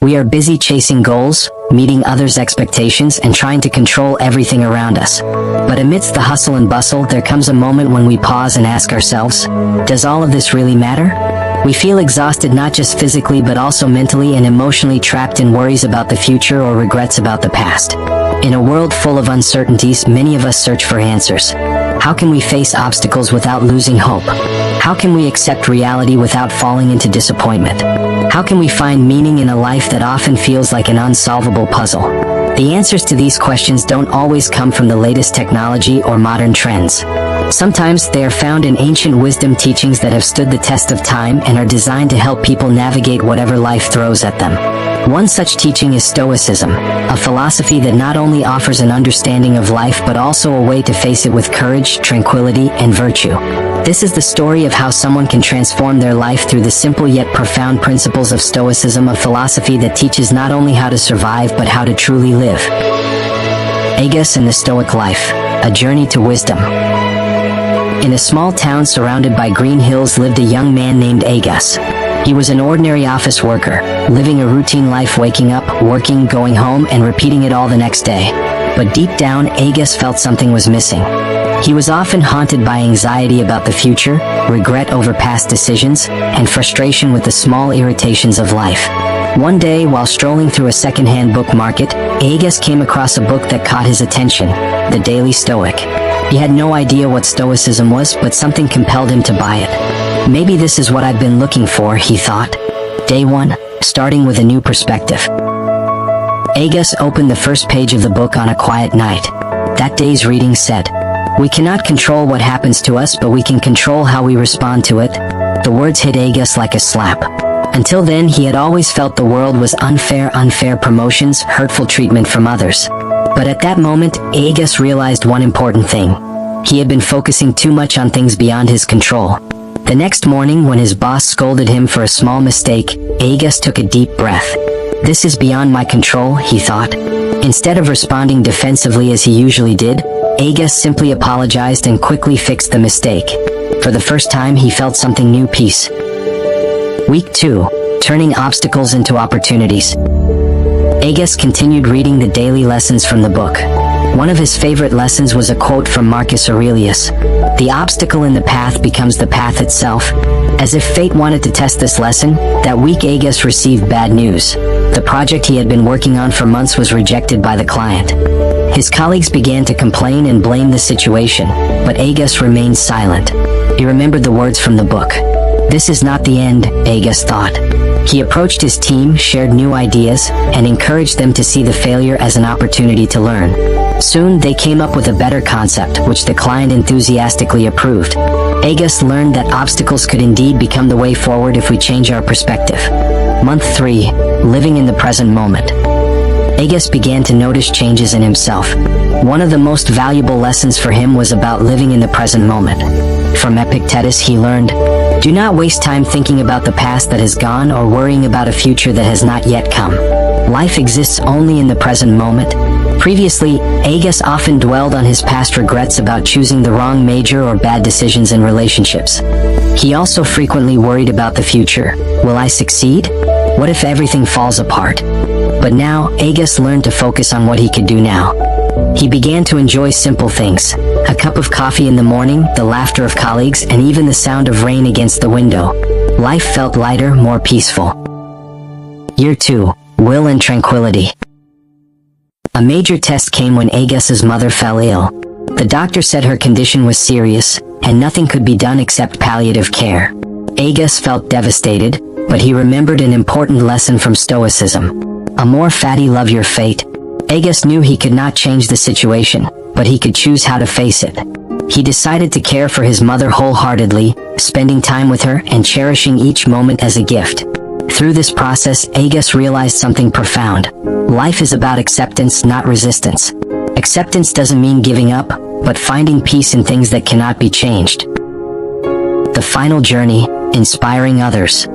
We are busy chasing goals, meeting others' expectations, and trying to control everything around us. But amidst the hustle and bustle, there comes a moment when we pause and ask ourselves, does all of this really matter? We feel exhausted not just physically but also mentally and emotionally, trapped in worries about the future or regrets about the past. In a world full of uncertainties, many of us search for answers. How can we face obstacles without losing hope? How can we accept reality without falling into disappointment? How can we find meaning in a life that often feels like an unsolvable puzzle? The answers to these questions don't always come from the latest technology or modern trends. Sometimes they are found in ancient wisdom teachings that have stood the test of time and are designed to help people navigate whatever life throws at them. One such teaching is Stoicism, a philosophy that not only offers an understanding of life but also a way to face it with courage, tranquility, and virtue. This is the story of how someone can transform their life through the simple yet profound principles of Stoicism, a philosophy that teaches not only how to survive but how to truly live. Agus and the Stoic Life, a journey to wisdom. In a small town surrounded by green hills lived a young man named Agus. He was an ordinary office worker, living a routine life, waking up, working, going home, and repeating it all the next day. But deep down, Agus felt something was missing. He was often haunted by anxiety about the future, regret over past decisions, and frustration with the small irritations of life. One day, while strolling through a second-hand book market, Agus came across a book that caught his attention, the Daily Stoic. He had no idea what Stoicism was, but something compelled him to buy it. Maybe this is what I've been looking for, he thought. Day 1, starting with a new perspective. Agus opened the first page of the book on a quiet night. That day's reading said, "We cannot control what happens to us, but we can control how we respond to it." The words hit Agus like a slap. Until then, he had always felt the world was unfair promotions, hurtful treatment from others. But at that moment, Agus realized one important thing. He had been focusing too much on things beyond his control. The next morning, when his boss scolded him for a small mistake, Agus took a deep breath. "This is beyond my control," he thought. Instead of responding defensively as he usually did, Agus simply apologized and quickly fixed the mistake. For the first time, he felt something new: peace. Week 2. Turning obstacles into opportunities. Agus continued reading the daily lessons from the book. One of his favorite lessons was a quote from Marcus Aurelius. "The obstacle in the path becomes the path itself." As if fate wanted to test this lesson, that week Agus received bad news. The project he had been working on for months was rejected by the client. His colleagues began to complain and blame the situation, but Agus remained silent. He remembered the words from the book. This is not the end, Agus thought. He approached his team, shared new ideas, and encouraged them to see the failure as an opportunity to learn. Soon, they came up with a better concept, which the client enthusiastically approved. Agus learned that obstacles could indeed become the way forward if we change our perspective. Month 3. Living in the present moment. Agus began to notice changes in himself. One of the most valuable lessons for him was about living in the present moment. From Epictetus, he learned, "Do not waste time thinking about the past that has gone or worrying about a future that has not yet come. Life exists only in the present moment." Previously, Agus often dwelled on his past regrets about choosing the wrong major or bad decisions in relationships. He also frequently worried about the future. Will I succeed? What if everything falls apart? But now, Agus learned to focus on what he could do now. He began to enjoy simple things: a cup of coffee in the morning, the laughter of colleagues, and even the sound of rain against the window. Life felt lighter, more peaceful. Year 2. Will and Tranquility. A major test came when Agus's mother fell ill. The doctor said her condition was serious, and nothing could be done except palliative care. Agus felt devastated, but he remembered an important lesson from Stoicism. Amor fati, love your fate. Agus knew he could not change the situation, but he could choose how to face it. He decided to care for his mother wholeheartedly, spending time with her and cherishing each moment as a gift. Through this process, Agus realized something profound. Life is about acceptance, not resistance. Acceptance doesn't mean giving up, but finding peace in things that cannot be changed. The final journey, inspiring others.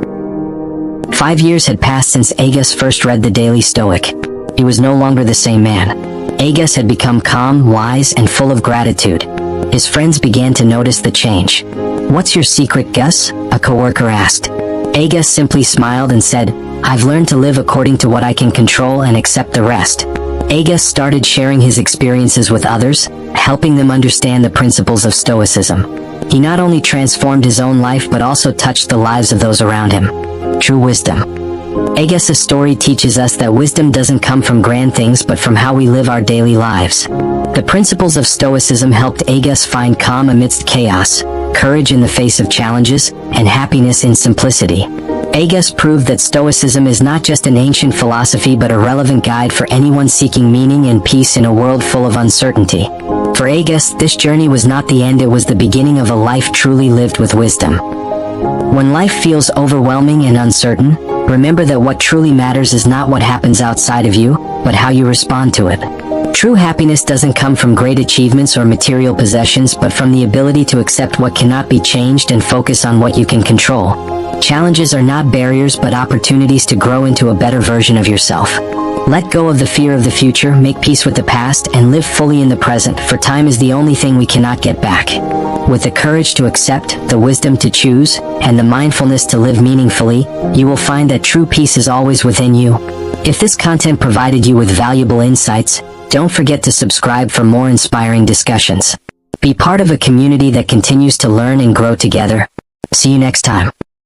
5 years had passed since Agus first read the Daily Stoic. He was no longer the same man. Agus had become calm, wise, and full of gratitude. His friends began to notice the change. "What's your secret, Gus?" a coworker asked. Agus simply smiled and said, I've learned to live according to what I can control and accept the rest. Agus started sharing his experiences with others, helping them understand the principles of Stoicism. He not only transformed his own life but also touched the lives of those around him. True wisdom. Agus' story teaches us that wisdom doesn't come from grand things but from how we live our daily lives. The principles of Stoicism helped Agus find calm amidst chaos, courage in the face of challenges, and happiness in simplicity. Agus proved that Stoicism is not just an ancient philosophy but a relevant guide for anyone seeking meaning and peace in a world full of uncertainty. For Agus, this journey was not the end, it was the beginning of a life truly lived with wisdom. When life feels overwhelming and uncertain, remember that what truly matters is not what happens outside of you, but how you respond to it. True happiness doesn't come from great achievements or material possessions but from the ability to accept what cannot be changed and focus on what you can control. Challenges are not barriers but opportunities to grow into a better version of yourself. Let go of the fear of the future, make peace with the past, and live fully in the present, for time is the only thing we cannot get back. With the courage to accept, the wisdom to choose, and the mindfulness to live meaningfully, you will find that true peace is always within you. If this content provided you with valuable insights, don't forget to subscribe for more inspiring discussions. Be part of a community that continues to learn and grow together. See you next time.